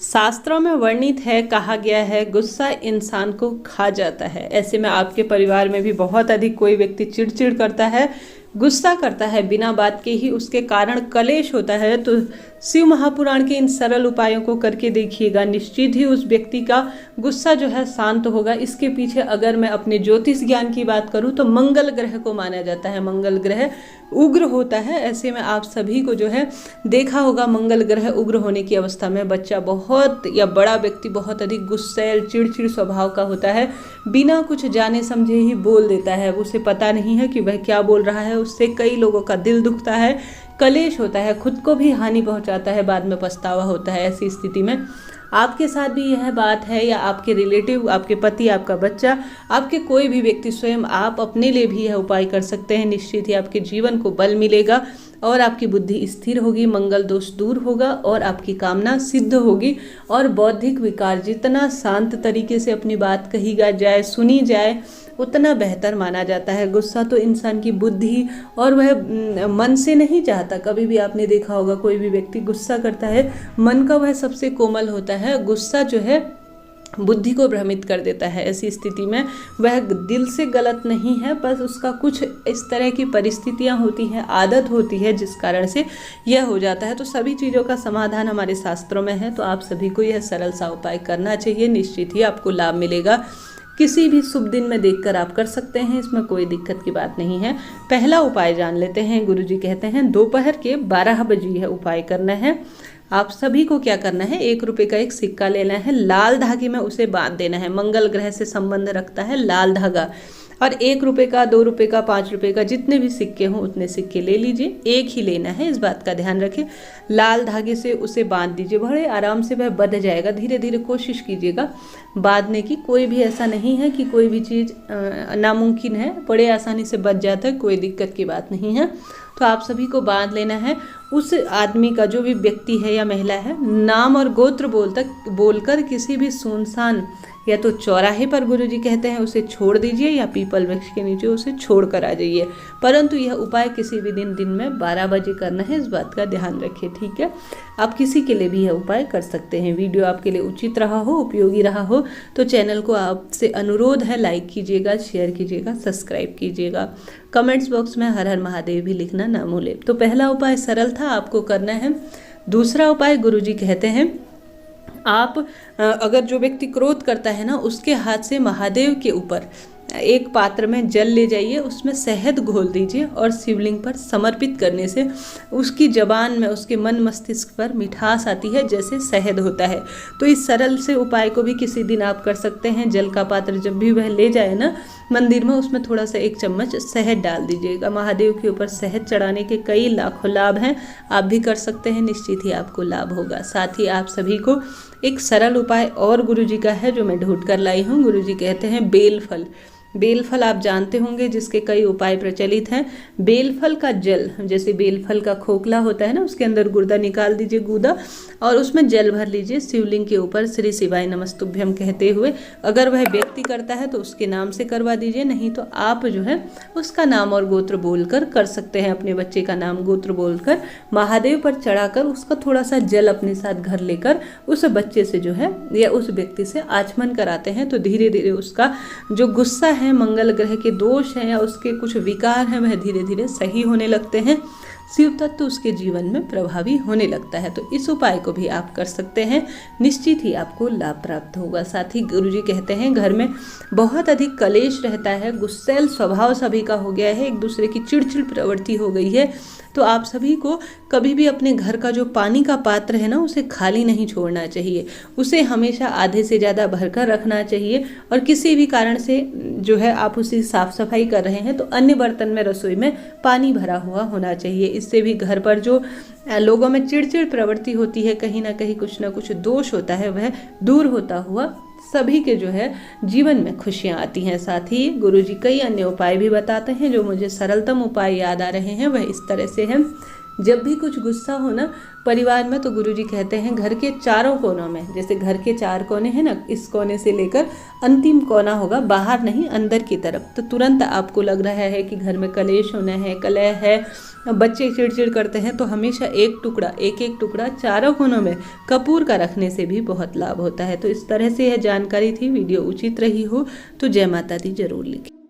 शास्त्रों में वर्णित है, कहा गया है, गुस्सा इंसान को खा जाता है। ऐसे में आपके परिवार में भी बहुत अधिक कोई व्यक्ति चिड़चिड़ करता है, गुस्सा करता है, बिना बात के ही उसके कारण कलेश होता है, तो शिव महापुराण के इन सरल उपायों को करके देखिएगा, निश्चित ही उस व्यक्ति का गुस्सा जो है शांत होगा। इसके पीछे अगर मैं अपने ज्योतिष ज्ञान की बात करूं तो मंगल ग्रह को माना जाता है। मंगल ग्रह उग्र होता है। ऐसे में आप सभी को जो है देखा होगा, मंगल ग्रह उग्र होने की अवस्था में बच्चा बहुत या बड़ा व्यक्ति बहुत अधिक गुस्सैल चिड़चिड़ स्वभाव का होता है, बिना कुछ जाने समझे ही बोल देता है। उसे पता नहीं है कि वह क्या बोल रहा है, उससे कई लोगों का दिल दुखता है, कलेश होता है, खुद को भी हानि पहुंचाता है, बाद में पछतावा होता है। ऐसी स्थिति में आपके साथ भी यह बात है, या आपके रिलेटिव, आपके पति, आपका बच्चा, आपके कोई भी व्यक्ति, स्वयं आप अपने लिए भी यह उपाय कर सकते हैं। निश्चित ही आपके जीवन को बल मिलेगा और आपकी बुद्धि स्थिर होगी, मंगल दोष दूर होगा और आपकी कामना सिद्ध होगी। और बौद्धिक विकार जितना शांत तरीके से अपनी बात कही जाए, सुनी जाए, उतना बेहतर माना जाता है। गुस्सा तो इंसान की बुद्धि और वह मन से नहीं चाहता। कभी भी आपने देखा होगा कोई भी व्यक्ति गुस्सा करता है, मन का वह सबसे कोमल होता है, गुस्सा जो है बुद्धि को भ्रमित कर देता है। ऐसी स्थिति में वह दिल से गलत नहीं है, बस उसका कुछ इस तरह की परिस्थितियां होती हैं, आदत होती है, जिस कारण से यह हो जाता है। तो सभी चीज़ों का समाधान हमारे शास्त्रों में है, तो आप सभी को यह सरल सा उपाय करना चाहिए। निश्चित ही आपको लाभ मिलेगा। किसी भी शुभ दिन में देखकर आप कर सकते हैं, इसमें कोई दिक्कत की बात नहीं है। पहला उपाय जान लेते हैं। गुरुजी कहते हैं दोपहर के 12 बजे यह उपाय करना है। आप सभी को क्या करना है, 1 रुपये का एक सिक्का लेना है, लाल धागे में उसे बांध देना है। मंगल ग्रह से संबंध रखता है लाल धागा। और 1 रुपये का, 2 रुपये का, 5 रुपये का, जितने भी सिक्के हों उतने सिक्के ले लीजिए। एक ही लेना है, इस बात का ध्यान रखें। लाल धागे से उसे बांध दीजिए, बड़े आराम से वह बंध जाएगा। धीरे धीरे कोशिश कीजिएगा बांधने की। कोई भी ऐसा नहीं है कि कोई भी चीज़ नामुमकिन है, बड़े आसानी से बच जाता है, कोई दिक्कत की बात नहीं है। तो आप सभी को बांध लेना है। उस आदमी का, जो भी व्यक्ति है या महिला है, नाम और गोत्र बोलकर किसी भी सुनसान या तो चौराहे पर गुरुजी कहते हैं उसे छोड़ दीजिए, या पीपल वृक्ष के नीचे उसे छोड़ कर आ जाइए। परंतु यह उपाय किसी भी दिन में 12 बजे करना है, इस बात का ध्यान रखिए, ठीक है। आप किसी के लिए भी यह उपाय कर सकते हैं। वीडियो आपके लिए उचित रहा हो, उपयोगी रहा हो, तो चैनल को आपसे अनुरोध है, लाइक कीजिएगा, शेयर कीजिएगा, सब्सक्राइब कीजिएगा। कमेंट्स बॉक्स में हर हर महादेव भी लिखना ना भूलें। तो पहला उपाय सरल था, आपको करना है। दूसरा उपाय गुरुजी कहते हैं, आप अगर जो व्यक्ति क्रोध करता है ना, उसके हाथ से महादेव के ऊपर एक पात्र में जल ले जाइए, उसमें शहद घोल दीजिए और शिवलिंग पर समर्पित करने से उसकी जबान में, उसके मन मस्तिष्क पर मिठास आती है, जैसे शहद होता है। तो इस सरल से उपाय को भी किसी दिन आप कर सकते हैं। जल का पात्र जब भी वह ले जाए ना मंदिर में, उसमें थोड़ा सा 1 चम्मच शहद डाल दीजिएगा। महादेव के ऊपर शहद चढ़ाने के कई लाखों लाभ हैं, आप भी कर सकते हैं, निश्चित ही आपको लाभ होगा। साथ ही आप सभी को एक सरल उपाय और गुरुजी का है, जो मैं ढूंढ कर लाई हूँ। गुरुजी कहते हैं बेलफल। बेलफल आप जानते होंगे, जिसके कई उपाय प्रचलित हैं। बेलफल का जल, जैसे बेलफल का खोखला होता है ना, उसके अंदर गुर्दा निकाल दीजिए, गूदा, और उसमें जल भर लीजिए। शिवलिंग के ऊपर श्री शिवाय नमस्तुभ्यम कहते हुए, अगर वह व्यक्ति करता है तो उसके नाम से करवा दीजिए, नहीं तो आप जो है उसका नाम और गोत्र बोलकर कर सकते हैं। अपने बच्चे का नाम गोत्र बोलकर महादेव पर चढ़ाकर उसका थोड़ा सा जल अपने साथ घर लेकर उस बच्चे से जो है या उस व्यक्ति से आचमन कराते हैं, तो धीरे धीरे उसका जो गुस्सा है, मंगल ग्रह के दोष हैं या उसके कुछ विकार हैं, वह धीरे धीरे सही होने लगते हैं। शिव तत्व उसके जीवन में प्रभावी होने लगता है। तो इस उपाय को भी आप कर सकते हैं, निश्चित ही आपको लाभ प्राप्त होगा। साथ ही गुरुजी कहते हैं, घर में बहुत अधिक कलेश रहता है, गुस्सैल स्वभाव सभी का हो गया है, एक दूसरे की चिड़चिड़ प्रवृत्ति हो गई है, तो आप सभी को कभी भी अपने घर का जो पानी का पात्र है ना, उसे खाली नहीं छोड़ना चाहिए। उसे हमेशा आधे से ज़्यादा भरकर रखना चाहिए। और किसी भी कारण से जो है आप उसी साफ सफाई कर रहे हैं, तो अन्य बर्तन में, रसोई में पानी भरा हुआ होना चाहिए। इससे भी घर पर जो लोगों में चिड़चिड़ प्रवृत्ति होती है, कहीं ना कहीं कुछ ना कुछ दोष होता है, वह दूर होता हुआ सभी के जो है जीवन में खुशियाँ आती हैं। साथ ही गुरुजी कई अन्य उपाय भी बताते हैं, जो मुझे सरलतम उपाय याद आ रहे हैं, वह इस तरह से हैं। जब भी कुछ गुस्सा हो ना परिवार में, तो गुरुजी कहते हैं घर के चारों कोनों में, जैसे घर के 4 कोने हैं ना, इस कोने से लेकर अंतिम कोना होगा, बाहर नहीं, अंदर की तरफ, तो तुरंत आपको लग रहा है कि घर में कलेश होना है, कलह है, बच्चे चिड़चिड़ करते हैं तो हमेशा एक एक टुकड़ा चारों कोनों में कपूर का रखने से भी बहुत लाभ होता है। तो इस तरह से यह जानकारी थी। वीडियो उचित रही हो तो जय माता दी जरूर लिखें।